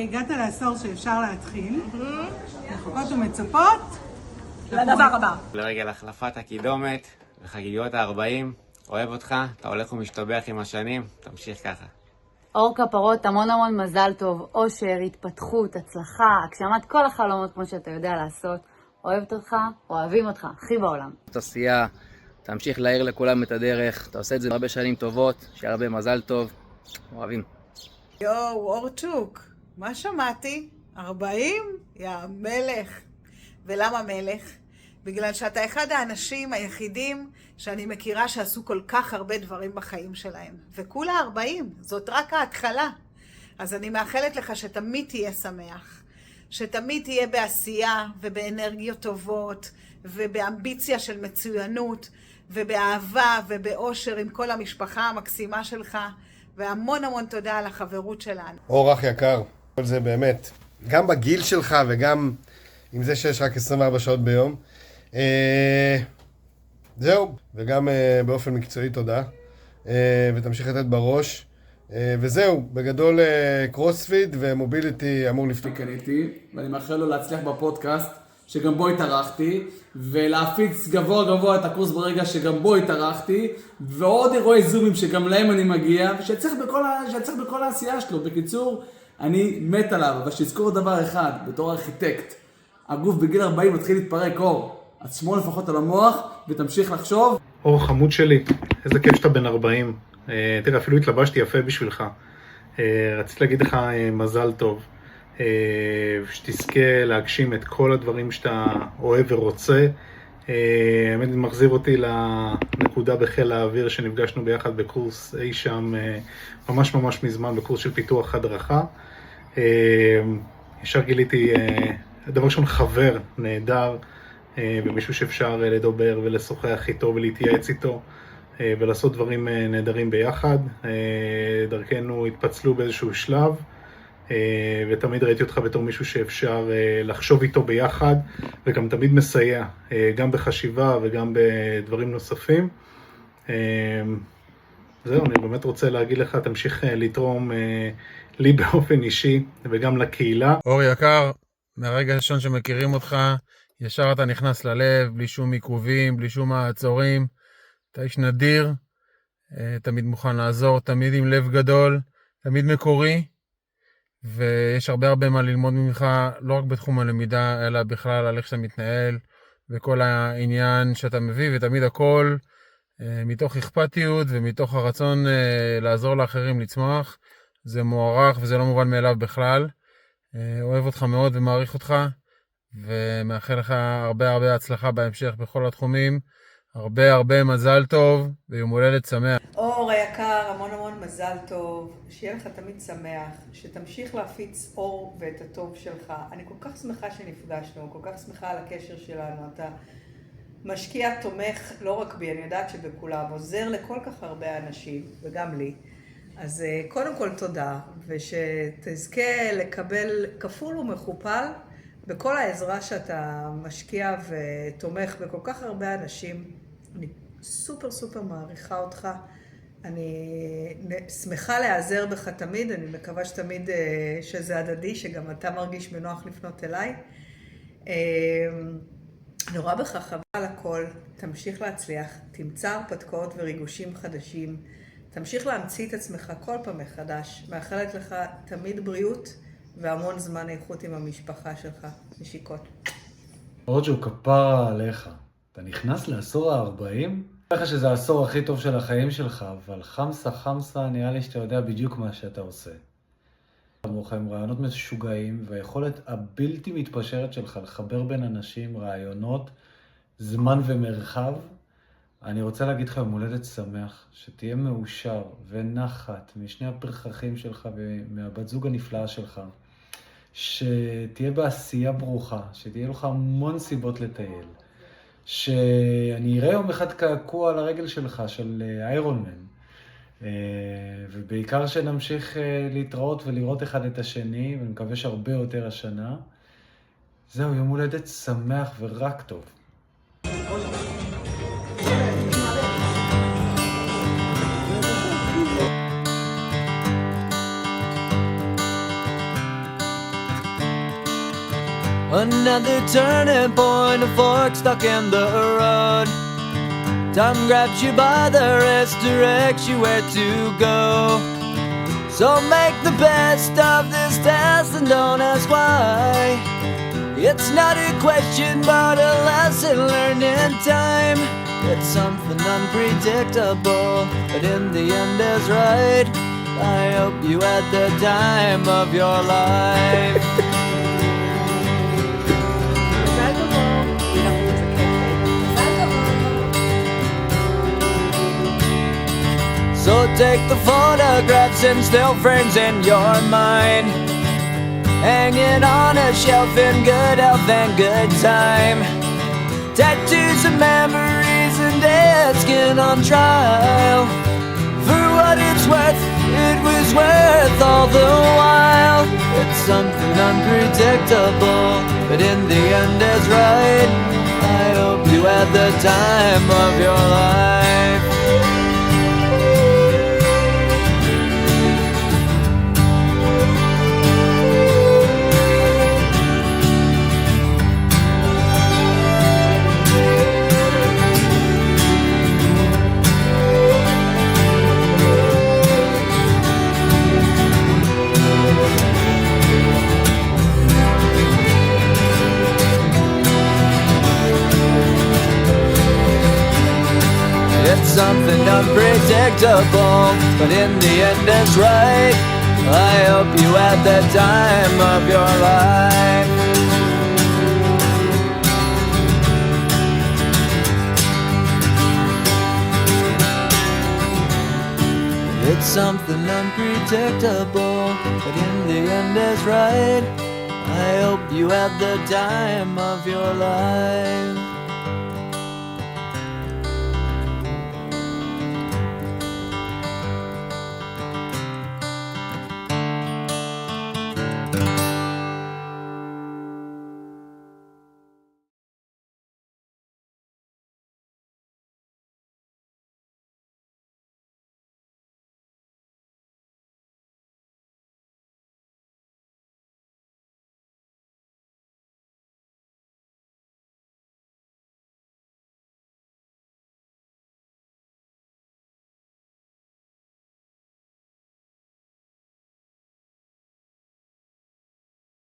הגעת לעשור שאפשר להתחיל. מחכות ומצפות לדבר הבא. לרגל החלפת הקידומת וחגיגות ה-40. אוהב אותך, אתה הולך ומשתבח עם השנים, תמשיך ככה. אור כפרות, המון המון מזל טוב, אושר, התפתחות, הצלחה, הגשמת כל החלומות כמו שאתה יודע לעשות. אוהבת אותך, אוהבים אותך, הכי בעולם. תעשייה, תמשיך להעיר לכולם את הדרך, אתה עושה את זה הרבה שנים טובות, שיהיה הרבה מזל טוב, אוהבים. יואו, אורצ'וק, מה שמעתי? 40? יא מלך. ולמה מלך? בגלל שאתה אחד האנשים היחידים שאני מכירה שעשו כל כך הרבה דברים בחיים שלהם. וכולה 40, זאת רק ההתחלה. אז אני מאחלת לך שתמיד תהיה שמח, שתמיד תהיה בעשייה ובאנרגיות טובות ובאמביציה של מצוינות ובאהבה ובאושר עם כל המשפחה המקסימה שלך, והמון המון תודה על החברות שלנו. אור אח יקר, כל זה באמת, גם בגיל שלך וגם עם זה שיש רק 24 שעות ביום. זהו, וגם באופן מקצועי תודה, ותמשיך לתת בראש. וזהו, בגדול קרוספיט ומוביליטי אמור לפתור. קניתי, ואני מאחל לו להצליח בפודקאסט, שגם בו התארחתי, ולהפיץ גבוה גבוה את הקורס ברגע שגם בו התארחתי, ועוד אירועי זומים שגם להם אני מגיע, ושצריך בכל העשייה שלו. בקיצור, אני מת עליו, אבל שיזכור דבר אחד, בתור ארכיטקט, הגוף בגיל 40 מתחיל להתפרק. אור, אז שמור לפחות על המוח ותמשיך לחשוב. אור חמוד שלי, איזה כיף שאתה בן 40. תראה, אפילו התלבשתי יפה בשבילך. רציתי להגיד לך מזל טוב, שתזכה להגשים את כל הדברים שאתה אוהב ורוצה. האמת מחזיר אותי לנקודה בחיל האוויר שנפגשנו ביחד בקורס אי שם ממש מזמן, בקורס של פיתוח הדרכה. ישר גיליתי דבר ראשון חבר נהדר, ומישהו שאפשר לדבר ולשוחח איתו ולהתייעץ איתו ולעשות דברים נהדרים ביחד. דרכנו התפצלו באיזשהו שלב, ותמיד ראיתי אותך בתור מישהו שאפשר לחשוב איתו ביחד, וגם תמיד מסייע, גם בחשיבה וגם בדברים נוספים. זהו, אני באמת רוצה להגיד לך, תמשיך לתרום לי באופן אישי וגם לקהילה. אור יקר, מהרגע הראשון שמכירים אותך, ישר אתה נכנס ללב, בלי שום עיכובים, בלי שום מעצורים. אתה איש נדיר, תמיד מוכן לעזור, תמיד עם לב גדול, תמיד מקורי, ויש הרבה מה ללמוד ממך, לא רק בתחום הלמידה, אלא בכלל על איך שאתה מתנהל, וכל העניין שאתה מביא, ותמיד הכל מתוך אכפתיות ומתוך הרצון לעזור לאחרים לצמוח. זה מוערך וזה לא מובן מאליו בכלל. אוהב אותך מאוד ומעריך אותך, ומאחל לך הרבה הצלחה בהמשך בכל התחומים. הרבה מזל טוב ויום הולדת שמח. אור היקר, המון מזל טוב, שיהיה לך תמיד שמח, שתמשיך להפיץ אור ואת הטוב שלך. אני כל כך שמחה שנפגשנו, כל כך שמחה על הקשר שלנו. אתה משקיע, תומך, לא רק בי, אני יודעת שבכולם, עוזר לכל כך הרבה אנשים, וגם לי. אז קודם כל תודה, ושתזכה לקבל כפול ומכופל בכל העזרה שאתה משקיע ותומך בכל כך הרבה אנשים. אני סופר מעריכה אותך. אני שמחה להיעזר בך תמיד. אני מקווה שתמיד שזה הדדי, שגם אתה מרגיש בנוח לפנות אליי. אני רואה בך חבל על הכל. תמשיך להצליח, תמצא הרפתקאות וריגושים חדשים. תמשיך להמציא את עצמך כל פעם מחדש. מאחלת לך תמיד בריאות והמון זמן איכות עם המשפחה שלך. נשיקות. אורג'ו, כפרה עליך. אתה נכנס לעשור ה-40? אני חושב שזה העשור הכי טוב של החיים שלך, אבל חמסה, נראה לי שאתה יודע בדיוק מה שאתה עושה. כמוך עם רעיונות משוגעים, והיכולת הבלתי מתפשרת שלך לחבר בין אנשים, רעיונות, זמן ומרחב. אני רוצה להגיד לך יום הולדת שמח, שתהיה מאושר ונחת משני הפרחחים שלך ומהבת זוג הנפלאה שלך. שתהיה בעשייה ברוכה, שתהיה לך המון סיבות לטייל. שאני אראה יום אחד קעקוע על הרגל שלך, של איירון מן. ובעיקר שנמשיך להתראות ולראות אחד את השני, ואני מקווה שהרבה יותר השנה. זהו, יום הולדת שמח ורק טוב. Another turning point, a fork stuck in the road. Time grabs you by the wrist, directs you where to go. So make the best of this test and don't ask why. It's not a question but a lesson learned in time. It's something unpredictable, but in the end is right. I hope you had the time of your life. So take the photographs and still frames in your mind, hanging on a shelf in good health and good time. Tattoos of memories and dead skin on trial. For what it's worth, it was worth all the while. It's something unpredictable, but in the end is right. I hope you had the time of your life. It's something unpredictable, but in the end it's right. I hope you had the time of your life. It's something unpredictable, but in the end it's right. I hope you had the time of your life.